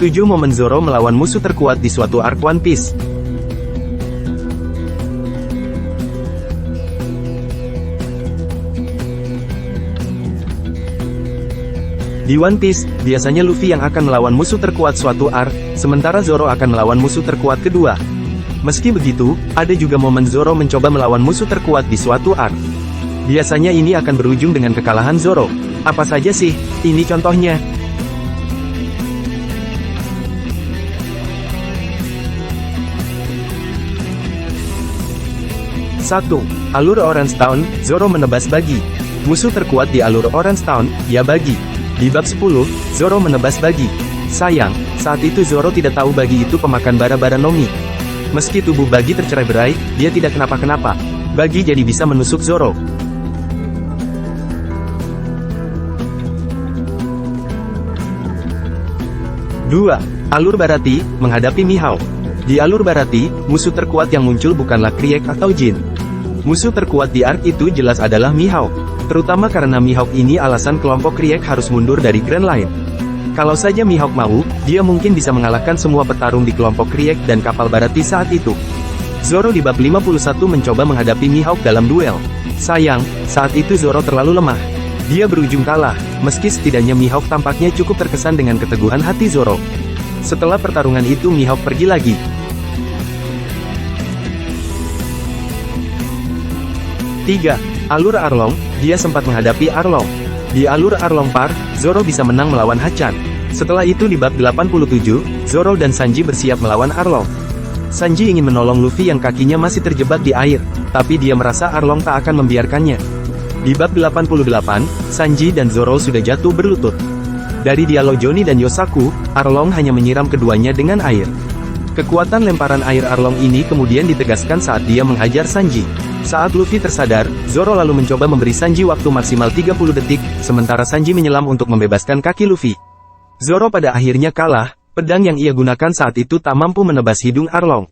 7 Momen Zoro melawan musuh terkuat di suatu arc One Piece. Di One Piece, biasanya Luffy yang akan melawan musuh terkuat suatu arc, sementara Zoro akan melawan musuh terkuat kedua. Meski begitu, ada juga momen Zoro mencoba melawan musuh terkuat di suatu arc. Biasanya ini akan berujung dengan kekalahan Zoro. Apa saja sih? Ini contohnya. 1. Alur Orange Town, Zoro menebas bagi. Musuh terkuat di alur Orange Town, ya bagi. Di bab 10, Zoro menebas bagi. Sayang, saat itu Zoro tidak tahu bagi itu pemakan bara-bara Nomi. Meski tubuh bagi tercerai-berai, dia tidak kenapa-kenapa. Bagi jadi bisa menusuk Zoro. 2. Alur Barati, menghadapi Mihawk. Di alur Barati, musuh terkuat yang muncul bukanlah Krieg atau Jin. Musuh terkuat di arc itu jelas adalah Mihawk. Terutama karena Mihawk ini alasan kelompok Krieg harus mundur dari Grand Line. Kalau saja Mihawk mau, dia mungkin bisa mengalahkan semua petarung di kelompok Krieg dan kapal Barati saat itu. Zoro di bab 51 mencoba menghadapi Mihawk dalam duel. Sayang, saat itu Zoro terlalu lemah. Dia berujung kalah, meski setidaknya Mihawk tampaknya cukup terkesan dengan keteguhan hati Zoro. Setelah pertarungan itu Mihawk pergi lagi. 3. Alur Arlong, dia sempat menghadapi Arlong. Di alur Arlong Park, Zoro bisa menang melawan Hachan. Setelah itu di bab 87, Zoro dan Sanji bersiap melawan Arlong. Sanji ingin menolong Luffy yang kakinya masih terjebak di air, tapi dia merasa Arlong tak akan membiarkannya. Di bab 88, Sanji dan Zoro sudah jatuh berlutut. Dari dialog Johnny dan Yosaku, Arlong hanya menyiram keduanya dengan air. Kekuatan lemparan air Arlong ini kemudian ditegaskan saat dia menghajar Sanji. Saat Luffy tersadar, Zoro lalu mencoba memberi Sanji waktu maksimal 30 detik, sementara Sanji menyelam untuk membebaskan kaki Luffy. Zoro pada akhirnya kalah, pedang yang ia gunakan saat itu tak mampu menebas hidung Arlong.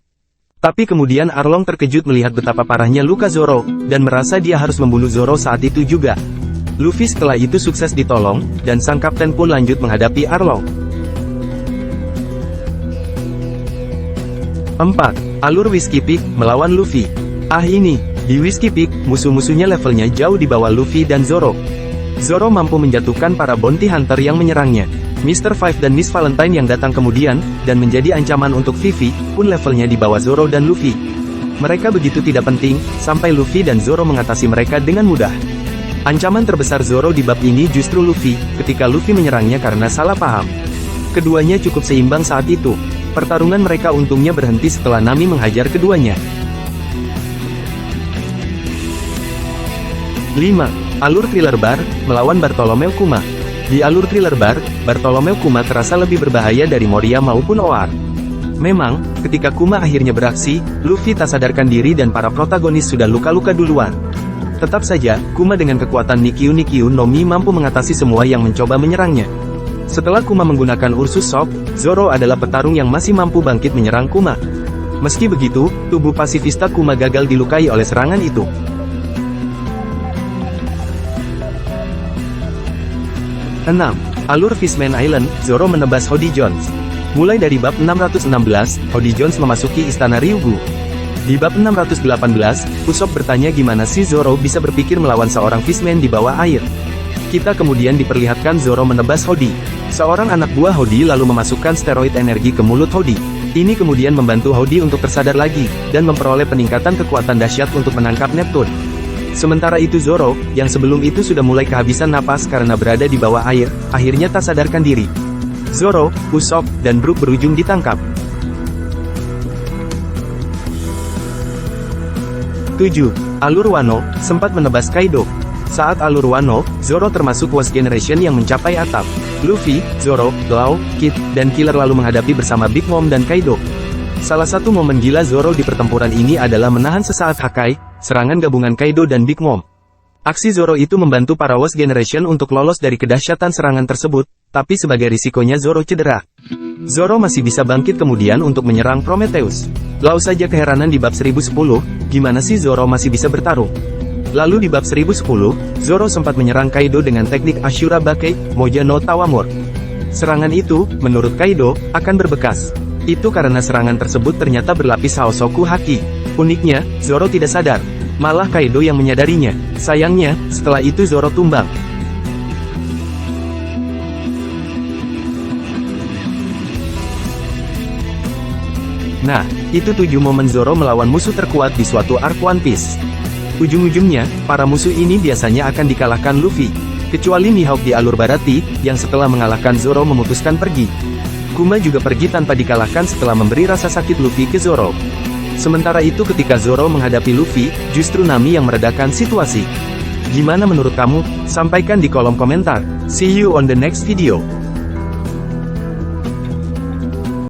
Tapi kemudian Arlong terkejut melihat betapa parahnya luka Zoro, dan merasa dia harus membunuh Zoro saat itu juga. Luffy setelah itu sukses ditolong, dan sang kapten pun lanjut menghadapi Arlong. 4. Alur Whiskey Peak, melawan Luffy. Ini, di Whiskey Peak, musuh-musuhnya levelnya jauh di bawah Luffy dan Zoro. Zoro mampu menjatuhkan para bounty hunter yang menyerangnya. Mr. Five dan Miss Valentine yang datang kemudian, dan menjadi ancaman untuk Vivi, pun levelnya di bawah Zoro dan Luffy. Mereka begitu tidak penting, sampai Luffy dan Zoro mengatasi mereka dengan mudah. Ancaman terbesar Zoro di bab ini justru Luffy, ketika Luffy menyerangnya karena salah paham. Keduanya cukup seimbang saat itu. Pertarungan mereka untungnya berhenti setelah Nami menghajar keduanya. 5. Alur Thriller Bar, melawan Bartolomeu Kuma. Di alur Thriller Bar, Bartolomeu Kuma terasa lebih berbahaya dari Moria maupun Oar. Memang, ketika Kuma akhirnya beraksi, Luffy tak sadarkan diri dan para protagonis sudah luka-luka duluan. Tetap saja, Kuma dengan kekuatan Nikyu no Mi mampu mengatasi semua yang mencoba menyerangnya. Setelah Kuma menggunakan Ursus Shock, Zoro adalah petarung yang masih mampu bangkit menyerang Kuma. Meski begitu, tubuh pasifista Kuma gagal dilukai oleh serangan itu. 6. Alur Fishman Island, Zoro menebas Hody Jones. Mulai dari bab 616, Hody Jones memasuki istana Ryugu. Di bab 618, Usopp bertanya gimana si Zoro bisa berpikir melawan seorang fishman di bawah air. Kita kemudian diperlihatkan Zoro menebas Hody. Seorang anak buah Hody lalu memasukkan steroid energi ke mulut Hody. Ini kemudian membantu Hody untuk tersadar lagi, dan memperoleh peningkatan kekuatan dahsyat untuk menangkap Neptune. Sementara itu Zoro, yang sebelum itu sudah mulai kehabisan napas karena berada di bawah air, akhirnya tak sadarkan diri. Zoro, Usopp, dan Brook berujung ditangkap. 7. Alur Wano, sempat menebas Kaido. Saat alur Wano, Zoro termasuk Watch Generation yang mencapai atap. Luffy, Zoro, Law, Kid, dan Killer lalu menghadapi bersama Big Mom dan Kaido. Salah satu momen gila Zoro di pertempuran ini adalah menahan sesaat Hakai, serangan gabungan Kaido dan Big Mom. Aksi Zoro itu membantu para Watch Generation untuk lolos dari kedahsyatan serangan tersebut, tapi sebagai risikonya Zoro cedera. Zoro masih bisa bangkit kemudian untuk menyerang Prometheus. Lalu saja keheranan di bab 1010, gimana sih Zoro masih bisa bertarung? Lalu di bab 1010, Zoro sempat menyerang Kaido dengan teknik Ashura Bake, Moja no Tawamur. Serangan itu, menurut Kaido, akan berbekas. Itu karena serangan tersebut ternyata berlapis Haosoku Haki. Uniknya, Zoro tidak sadar. Malah Kaido yang menyadarinya. Sayangnya, setelah itu Zoro tumbang. Nah, itu 7 momen Zoro melawan musuh terkuat di suatu arc One Piece. Ujung-ujungnya, para musuh ini biasanya akan dikalahkan Luffy. Kecuali Mihawk di alur Barati, yang setelah mengalahkan Zoro memutuskan pergi. Kuma juga pergi tanpa dikalahkan setelah memberi rasa sakit Luffy ke Zoro. Sementara itu ketika Zoro menghadapi Luffy, justru Nami yang meredakan situasi. Gimana menurut kamu? Sampaikan di kolom komentar. See you on the next video.